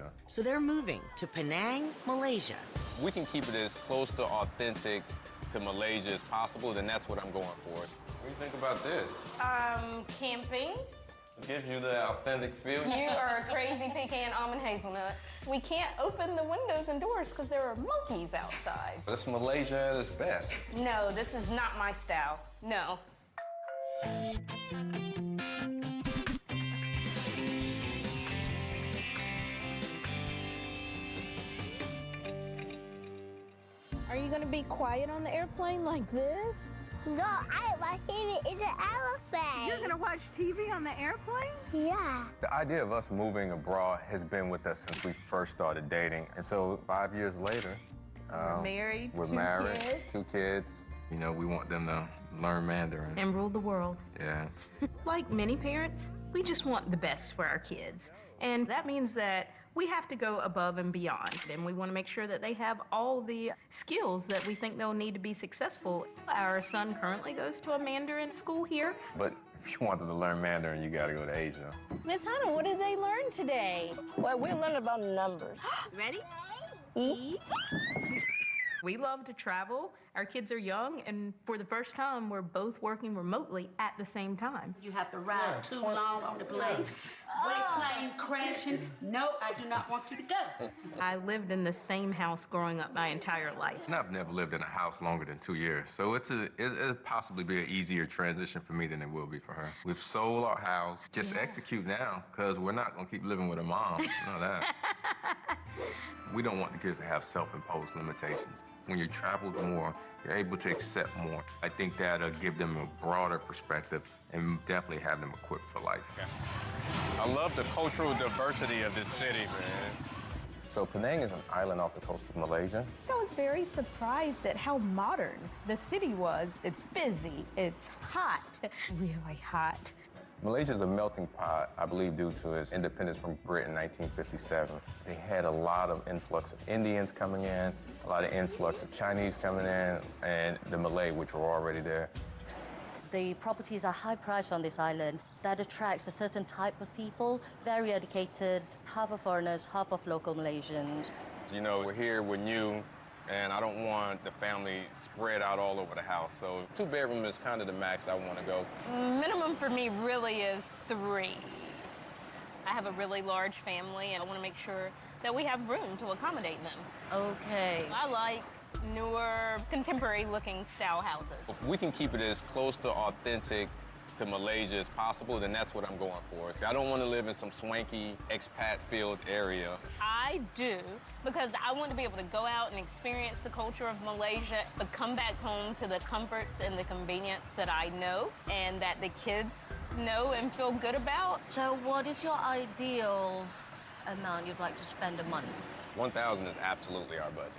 Malaysia. So they're moving to Penang, Malaysia. We can keep it as close to authentic to Malaysia as possible, then that's what I'm going for. What do you think about this? Camping. It gives you the authentic feel. You are crazy pecan almond hazelnuts. We can't open the windows and doors because there are monkeys outside. This Malaysia at its best. No, this is not my style. No. Are you gonna be quiet on the airplane like this? No, I watch TV in the elephant. You're gonna watch TV on the airplane? Yeah. The idea of us moving abroad has been with us since we first started dating. And so 5 years later, We're married, we're two married, kids. 2 kids. You know, we want them to learn Mandarin. And rule the world. Yeah. Like many parents, we just want the best for our kids. And that means that we have to go above and beyond. And we want to make sure that they have all the skills that we think they'll need to be successful. Our son currently goes to a Mandarin school here. But if you wanted to learn Mandarin, you got to go to Asia. Miss Hannah, what did they learn today? Well, we learned about numbers. Ready? E. We love to travel. Our kids are young, and for the first time, we're both working remotely at the same time. You have to ride too long on the plane. When plane crashing, no, I do not want you to go. I lived in the same house growing up my entire life. And I've never lived in a house longer than 2 years, so it'll possibly be an easier transition for me than it will be for her. We've sold our house. Just execute now, because we're not going to keep living with a mom. Know that. We don't want the kids to have self-imposed limitations. When you travel more, you're able to accept more. I think that'll give them a broader perspective and definitely have them equipped for life. I love the cultural diversity of this city, man. So Penang is an island off the coast of Malaysia. I was very surprised at how modern the city was. It's busy, it's hot, really hot. Malaysia is a melting pot, I believe, due to its independence from Britain in 1957. They had a lot of influx of Indians coming in, a lot of influx of Chinese coming in, and the Malay, which were already there. The properties are high priced on this island. That attracts a certain type of people, very educated, half of foreigners, half of local Malaysians. You know, we're here, we're new, and I don't want the family spread out all over the house. So 2-bedroom is kind of the max I want to go. Minimum for me really is 3. I have a really large family, and I want to make sure that we have room to accommodate them. Okay. I like newer, contemporary-looking style houses. If we can keep it as close to authentic to Malaysia as possible, then that's what I'm going for. I don't want to live in some swanky, expat-filled area. I do, because I want to be able to go out and experience the culture of Malaysia, but come back home to the comforts and the convenience that I know and that the kids know and feel good about. So what is your ideal amount you'd like to spend a month? 1,000 is absolutely our budget.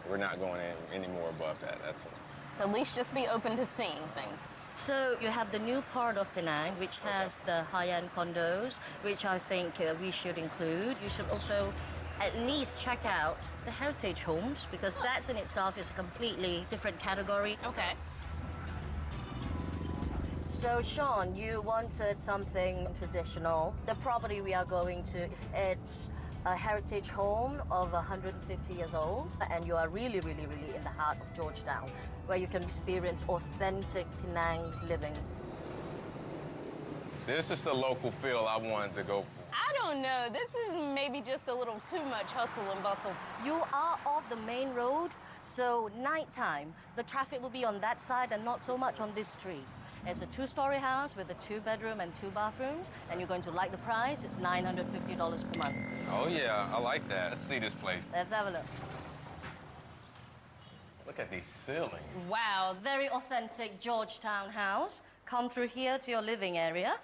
We're not going any more above that. That's it. So at least just be open to seeing things. So you have the new part of Penang, which has the high-end condos, which I think we should include. You should also at least check out the heritage homes, because that in itself is a completely different category. Okay. So, Sean, you wanted something traditional. The property we are going to, it's a heritage home of 150 years old, and you are really, really, really in the heart of Georgetown, where you can experience authentic Penang living. This is the local feel I wanted to go for. I don't know. This is maybe just a little too much hustle and bustle. You are off the main road, so nighttime, the traffic will be on that side and not so much on this street. It's a 2-story house with a 2-bedroom and 2 bathrooms, and you're going to like the price. It's $950 per month. Oh, yeah, I like that. Let's see this place. Let's have a look. Look at these ceilings. Wow. Very authentic Georgetown house. Come through here to your living area.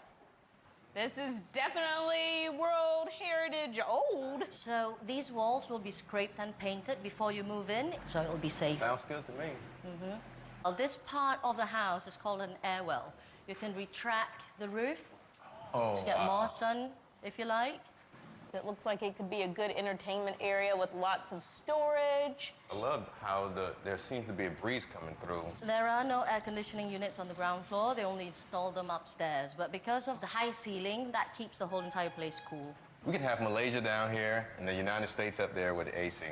This is definitely World Heritage old. So these walls will be scraped and painted before you move in, so it'll be safe. Sounds good to me. Well, this part of the house is called an airwell. You can retract the roof to get more sun, if you like. It looks like it could be a good entertainment area with lots of storage. I love how there seems to be a breeze coming through. There are no air conditioning units on the ground floor. They only installed them upstairs. But because of the high ceiling, that keeps the whole entire place cool. We can have Malaysia down here and the United States up there with the AC.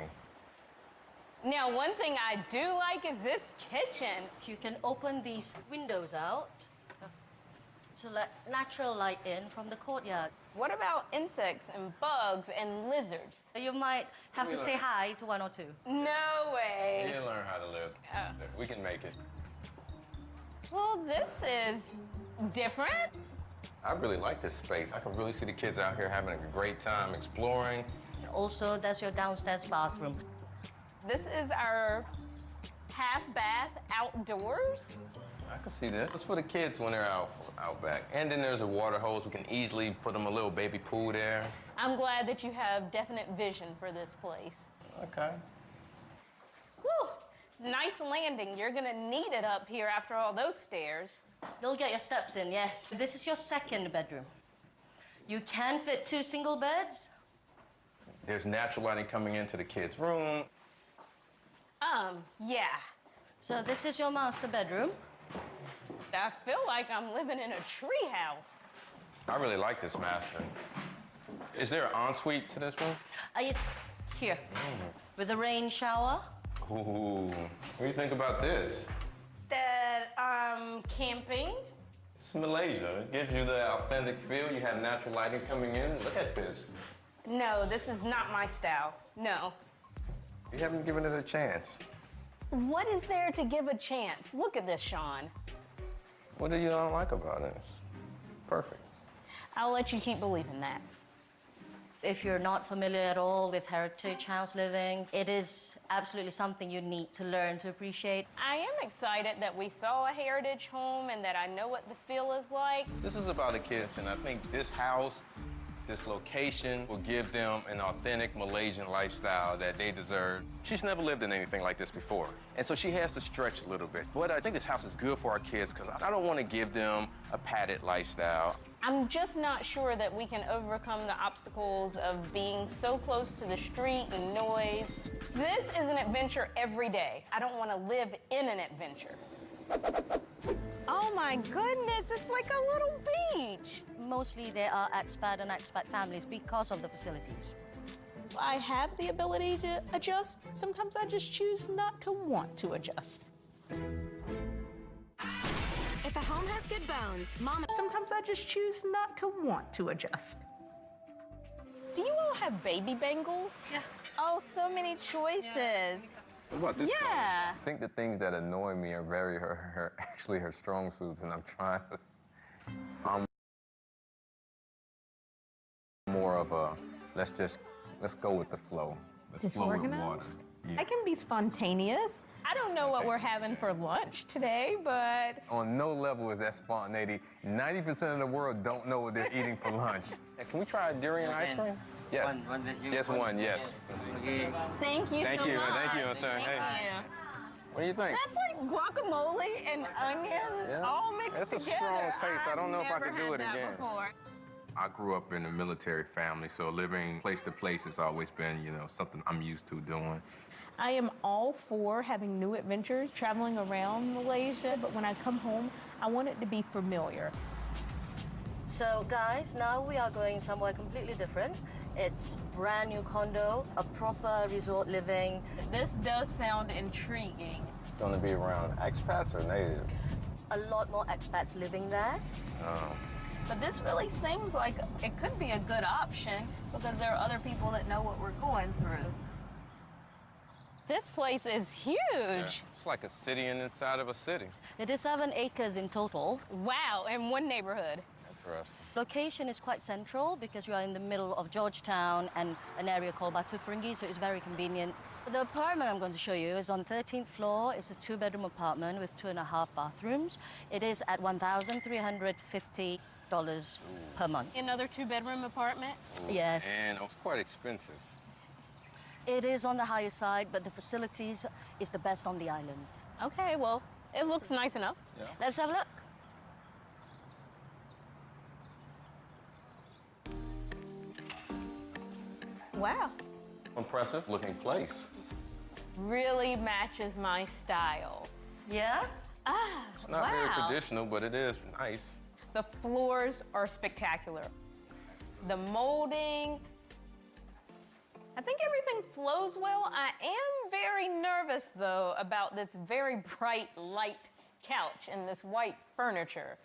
Now, one thing I do like is this kitchen. You can open these windows out to let natural light in from the courtyard. What about insects and bugs and lizards? You might have to say hi to one or two. No way. You'll learn how to live. We can make it. Well, this is different. I really like this space. I can really see the kids out here having a great time exploring. Also, that's your downstairs bathroom. This is our half bath outdoors. I can see this. It's for the kids when they're out back. And then there's a water hose. We can easily put them a little baby pool there. I'm glad that you have definite vision for this place. Okay. Whew, nice landing. You're gonna need it up here after all those stairs. You'll get your steps in, yes. This is your second bedroom. You can fit 2 single beds. There's natural lighting coming into the kids' room. Yeah. So this is your master bedroom. I feel like I'm living in a tree house. I really like this master. Is there an ensuite to this room? It's here, with a rain shower. Ooh, what do you think about this? That camping. It's Malaysia. It gives you the authentic feel. You have natural lighting coming in. Look at this. No, this is not my style. No. You haven't given it a chance. What is there to give a chance? Look at this, Sean. What do you not like about it? It's perfect. I'll let you keep believing that. If you're not familiar at all with heritage house living, it is absolutely something you need to learn to appreciate. I am excited that we saw a heritage home and that I know what the feel is like. This is about the kids, and I think this house, this location will give them an authentic Malaysian lifestyle that they deserve. She's never lived in anything like this before, and so she has to stretch a little bit. But I think this house is good for our kids because I don't want to give them a padded lifestyle. I'm just not sure that we can overcome the obstacles of being so close to the street and noise. This is an adventure every day. I don't want to live in an adventure. Oh my goodness, it's like a little beach. Mostly there are expat and expat families because of the facilities. I have the ability to adjust. Sometimes I just choose not to want to adjust. If a home has good bones, Mama. Sometimes I just choose not to want to adjust. Do you all have baby bangles? Yeah. Oh, so many choices. What about this Yeah. color? I think the things that annoy me are very actually her strong suits, and I'm trying to. I'm more of a let's go with the flow. Let's flow with water. Disorganized? Yeah. I can be spontaneous. I don't know what we're having for lunch today, but On no level is that spontaneity. 90% of the world don't know what they're eating for lunch. Hey, can we try a durian ice cream? Yes. Just one, yes. thank you Thank so you, much. thank you, sir. Thank Hey. you. What do you think? That's like guacamole and onions Yeah. all mixed It's a together. strong taste. I don't know if I I've could never do it had that again. before. I grew up in a military family, so living place to place has always been, something I'm used to doing. I am all for having new adventures, traveling around Malaysia, but when I come home, I want it to be familiar. So guys, now we are going somewhere completely different. It's brand new condo, a proper resort living. This does sound intriguing. Going to be around expats or native? A lot more expats living there. But this really seems like it could be a good option because there are other people that know what we're going through. This place is huge. It's like a city inside of a city. It is 7 acres in total. Wow, in one neighborhood. Interesting. Location is quite central because you are in the middle of Georgetown and an area called Batu Ferringhi, so it's very convenient. The apartment I'm going to show you is on 13th floor. It's a 2-bedroom apartment with 2.5 bathrooms. It is at $1,350 per month. Another 2-bedroom apartment. Yes. And it's quite expensive. It is on the higher side, but the facilities is the best on the island. Okay, well, it looks nice enough. Let's have a look. Wow. Impressive looking place. Really matches my style. Yeah? Ah, It's not wow. very traditional, but it is nice. The floors are spectacular. the molding. I think everything flows well. I am very nervous, though, about this very bright, light couch and this white furniture.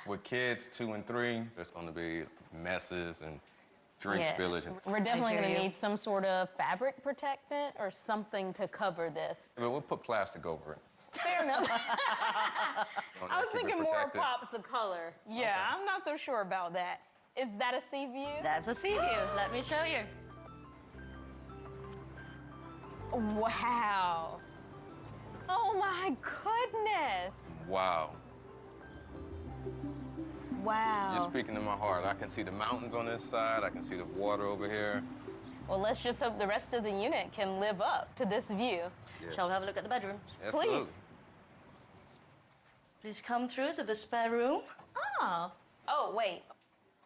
With kids 2 and 3, there's going to be messes and drink spillage. And We're definitely hear going to you. need some sort of fabric protectant or something to cover this. I mean, we'll put plastic over it. Fair enough. Don't I was keep it thinking more protected. pops of color. Yeah, Okay. I'm not so sure about that. Is that a sea view? That's a sea view. Let me show you. Wow. Oh my goodness. Wow. Wow. You're speaking to my heart. I can see the mountains on this side. I can see the water over here. Well, let's just hope the rest of the unit can live up to this view. Yeah. Shall we have a look at the bedrooms? Absolutely. Please. Please come through to the spare room. Oh. Oh, wait.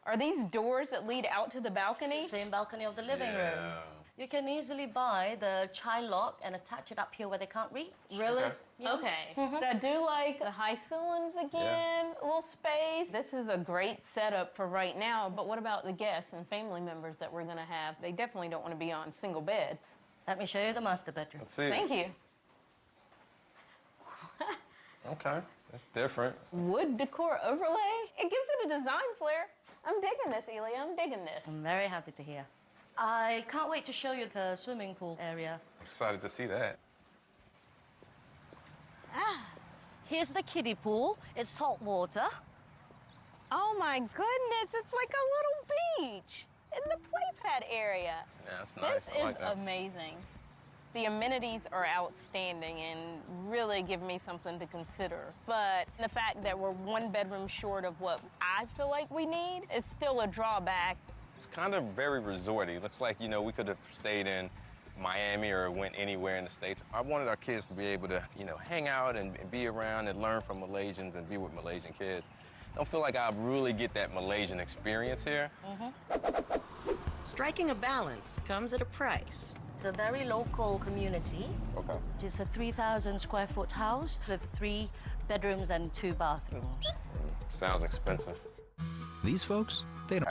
Are these doors that lead out to the balcony? Same balcony of the living room. You can easily buy the child lock and attach it up here where they can't reach. Really? Yeah. Okay. But I do like the high ceilings again, a little space. This is a great setup for right now, but what about the guests and family members that we're gonna have? They definitely don't wanna be on single beds. Let me show you the master bedroom. Let's see. Thank you. Okay, that's different. Wood decor overlay. It gives it a design flair. I'm digging this, Elia. I'm digging this. I'm very happy to hear. I can't wait to show you the swimming pool area. Excited to see that. Here's the kiddie pool. It's salt water. Oh my goodness, it's like a little beach in the play pad area. Yeah, that's nice. This I like is that. amazing. The amenities are outstanding and really give me something to consider. But the fact that we're 1 bedroom short of what I feel like we need is still a drawback. It's kind of very resorty. Looks like, you know, we could have stayed in Miami or went anywhere in the States. I wanted our kids to be able to, you know, hang out and be around and learn from Malaysians and be with Malaysian kids. Don't feel like I really get that Malaysian experience here. Striking a balance comes at a price. It's a very local community. Okay. It's a 3,000 square foot house with 3 bedrooms and 2 bathrooms. Sounds expensive. These folks, they don't.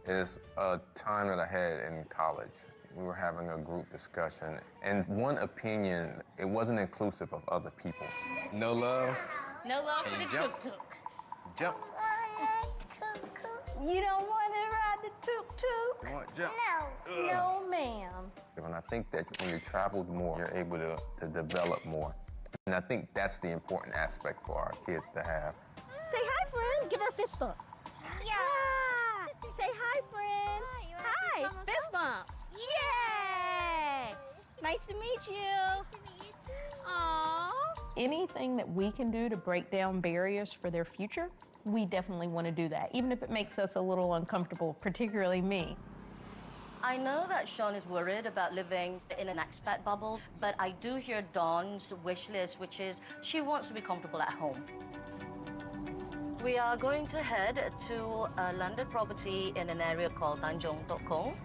Is a time that I had in college. We were having a group discussion, and one opinion, it wasn't inclusive of other people. No love. No love Can for you the jump? tuk-tuk. Jump. You don't want to ride the tuk-tuk? Come on, jump. No, ma'am. And I think that when you traveled more, you're able to develop more. And I think that's the important aspect for our kids to have. Say hi, friend. Give her a fist bump. Yeah. Say hi, friend. Hi. Fist bump. Yay. Nice to meet you. Aww. Anything that we can do to break down barriers for their future, we definitely want to do that, even if it makes us a little uncomfortable, particularly me. I know that Sean is worried about living in an expat bubble, but I do hear Dawn's wish list, which is she wants to be comfortable at home. We are going to head to a landed property in an area called Tanjong Tok Kong.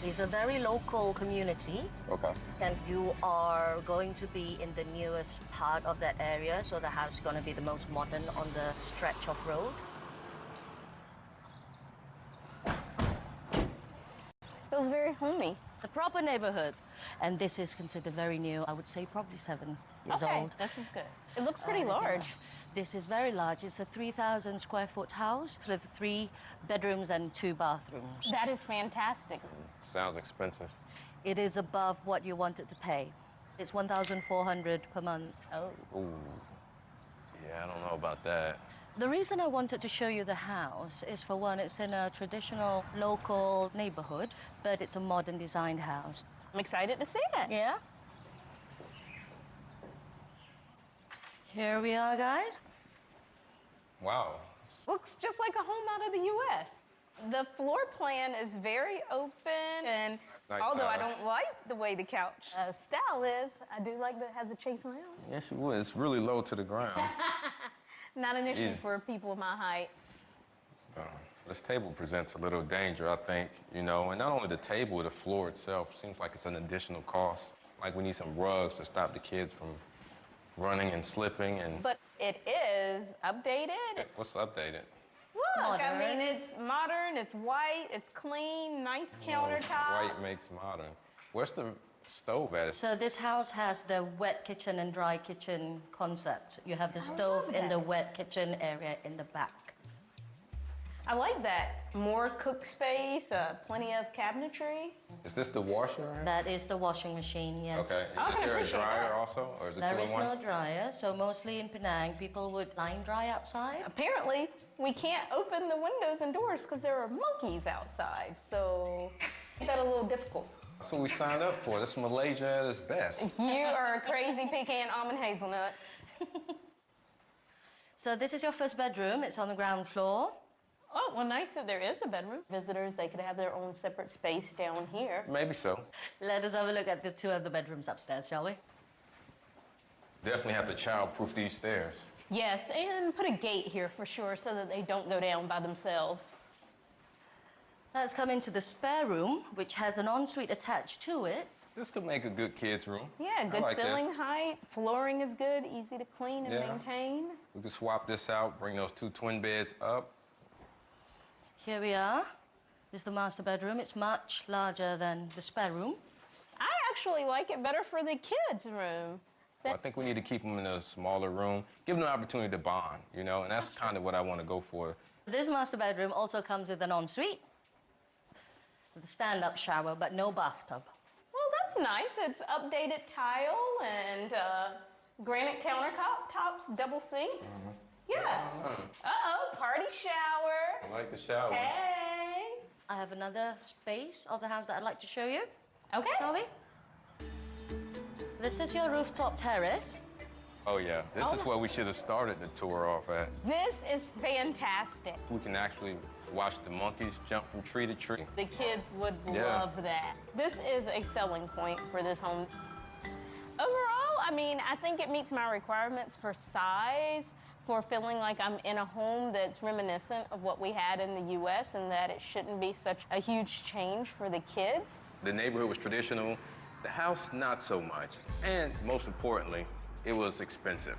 It's a very local community, Okay. and you are going to be in the newest part of that area, so the house is going to be the most modern on the stretch of road. Feels very homey. The proper neighborhood, and this is considered very new. I would say probably 7 years Okay, old. this is good. It looks pretty Yeah. large. This is very large. It's a 3,000 square foot house with 3 bedrooms and 2 bathrooms. That is fantastic. Sounds expensive. It is above what you wanted to pay. It's 1,400 per month. Oh. Ooh. Yeah, I don't know about that. The reason I wanted to show you the house is, for one, it's in a traditional local neighborhood, but it's a modern designed house. I'm excited to see it. Yeah? Here we are, guys. Wow. Looks just like a home out of the U.S. The floor plan is very open, and Nice although I size. don't like the way the couch style is, I do like that it has a chase lounge. Yes, you would. It's really low to the ground. Not an issue Yeah. for people of my height. This table presents a little danger, I think, you know, and not only the table, the floor itself seems like it's an additional cost. Like we need some rugs to stop the kids from running and slipping and... But it is updated. What's updated? Woo! Look, I mean, modern. it's modern, it's white, it's clean, nice countertops. White makes modern. Where's the stove at? So this house has the wet kitchen and dry kitchen concept. You have the stove in the wet kitchen area in the back. I like that. More cook space, plenty of cabinetry. Is this the washer? Right? That is the washing machine, yes. Okay. I Is can there a appreciate dryer that. also, or is it There two in is one? no dryer, so mostly in Penang, people would line dry outside. Apparently, we can't open the windows and doors because there are monkeys outside, so that a little difficult. That's what we signed up for. This is Malaysia at its best. You are a crazy pecan almond hazelnuts. So this is your first bedroom. It's on the ground floor. Oh, well, nice that there is a bedroom. Visitors, they could have their own separate space down here. Maybe so. Let us have a look at the two other bedrooms upstairs, shall we? Definitely have to child-proof these stairs. Yes, and put a gate here for sure so that they don't go down by themselves. Let's come into the spare room, which has an ensuite attached to it. This could make a good kids' room. Yeah, good I like ceiling this. height. Flooring is good, easy to clean and Yeah. maintain. We could swap this out, bring those two twin beds up. Here we are. This is the master bedroom. It's much larger than the spare room. I actually like it better for the kids' room. Well, I think we need to keep them in a smaller room, give them the opportunity to bond, you know, and that's kind of what I want to go for. This master bedroom also comes with an ensuite, with a stand-up shower, but no bathtub. Well, that's nice. It's updated tile and granite countertops, double sinks. Yeah. Uh-oh, party shower. I like the shower. Hey. I have another space of the house that I'd like to show you. Okay. Shall we? This is your rooftop terrace. Oh, yeah. This is where we should have started the tour off at. This is fantastic. We can actually watch the monkeys jump from tree to tree. The kids would Yeah. love that. This is a selling point for this home. Overall, I mean, I think it meets my requirements for size, for feeling like I'm in a home that's reminiscent of what we had in the U.S. and that it shouldn't be such a huge change for the kids. The neighborhood was traditional. The house, not so much. And most importantly, it was expensive.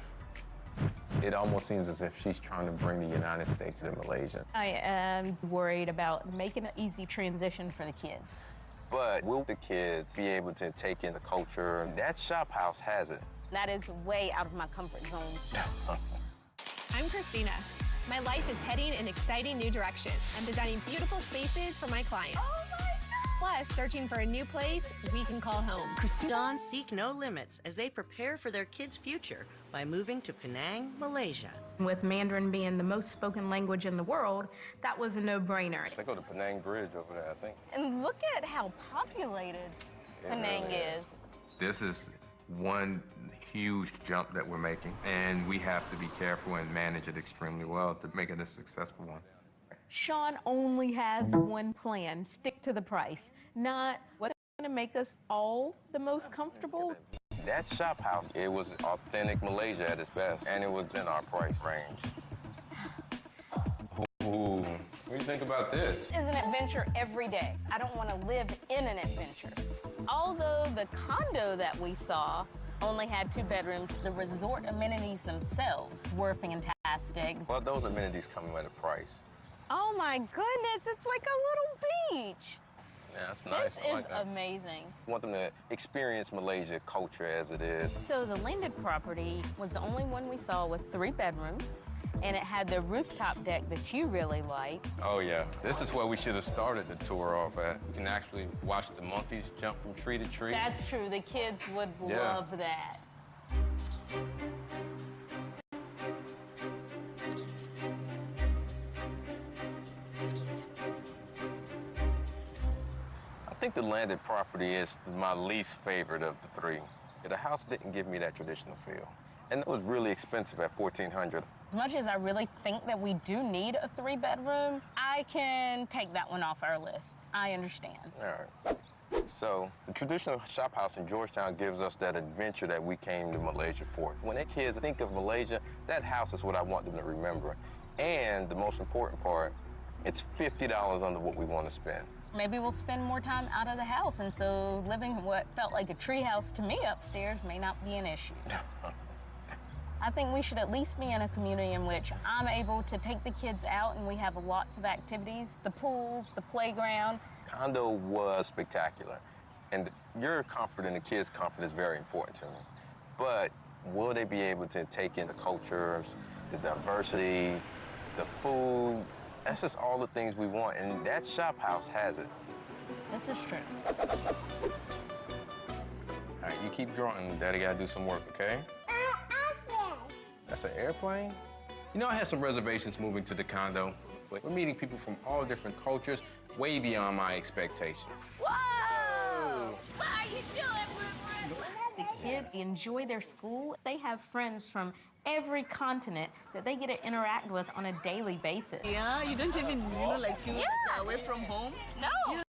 It almost seems as if she's trying to bring the United States to Malaysia. I am worried about making an easy transition for the kids. But will the kids be able to take in the culture? That shop house has it. That is way out of my comfort zone. I'm Christina. My life is heading in an exciting new direction. I'm designing beautiful spaces for my clients. Oh my God! Plus, searching for a new place we can call home. Dawn seek no limits as they prepare for their kids' future by moving to Penang, Malaysia. With Mandarin being the most spoken language in the world, that was a no-brainer. They go to Penang Bridge over there, I think. And look at how populated Penang really is. This is one huge jump that we're making, and we have to be careful and manage it extremely well to make it a successful one. Sean only has one plan: stick to the price, not what's going to make us all the most comfortable. That shop house, it was authentic Malaysia at its best, and it was in our price range. Ooh, what do you think about this? It's an adventure every day. I don't want to live in an adventure. Although the condo that we saw only had 2 bedrooms, the resort amenities themselves were fantastic. Well, those amenities come at a price. Oh my goodness, it's like a little beach. Yeah, that's nice. This I is like that. amazing. I want them to experience Malaysia culture as it is. So the landed property was the only one we saw with 3 bedrooms, and it had the rooftop deck that you really like. Oh, yeah. This is where we should have started the tour off at. You can actually watch the monkeys jump from tree to tree. That's true, the kids would Yeah. love that. I think the landed property is my least favorite of the 3. The house didn't give me that traditional feel. And it was really expensive at $1,400. As much as I really think that we do need a 3-bedroom, I can take that one off our list. I understand. All right. So the traditional shop house in Georgetown gives us that adventure that we came to Malaysia for. When their kids think of Malaysia, that house is what I want them to remember. And the most important part, it's $50 under what we want to spend. Maybe we'll spend more time out of the house, and so living in what felt like a treehouse to me upstairs may not be an issue. I think we should at least be in a community in which I'm able to take the kids out and we have lots of activities, the pools, the playground. Condo was spectacular, and your comfort and the kids' comfort is very important to me. But will they be able to take in the cultures, the diversity, the food? That's just all the things we want, and that shop house has it. This is true. All right, you keep drawing. Daddy gotta do some work, okay? That's an airplane? You know, I had some reservations moving to the condo, but we're meeting people from all different cultures, way beyond my expectations. Whoa! What are you doing, The kids enjoy their school. They have friends from every continent that they get to interact with on a daily basis. Yeah, you don't even, like, feel away from home. No.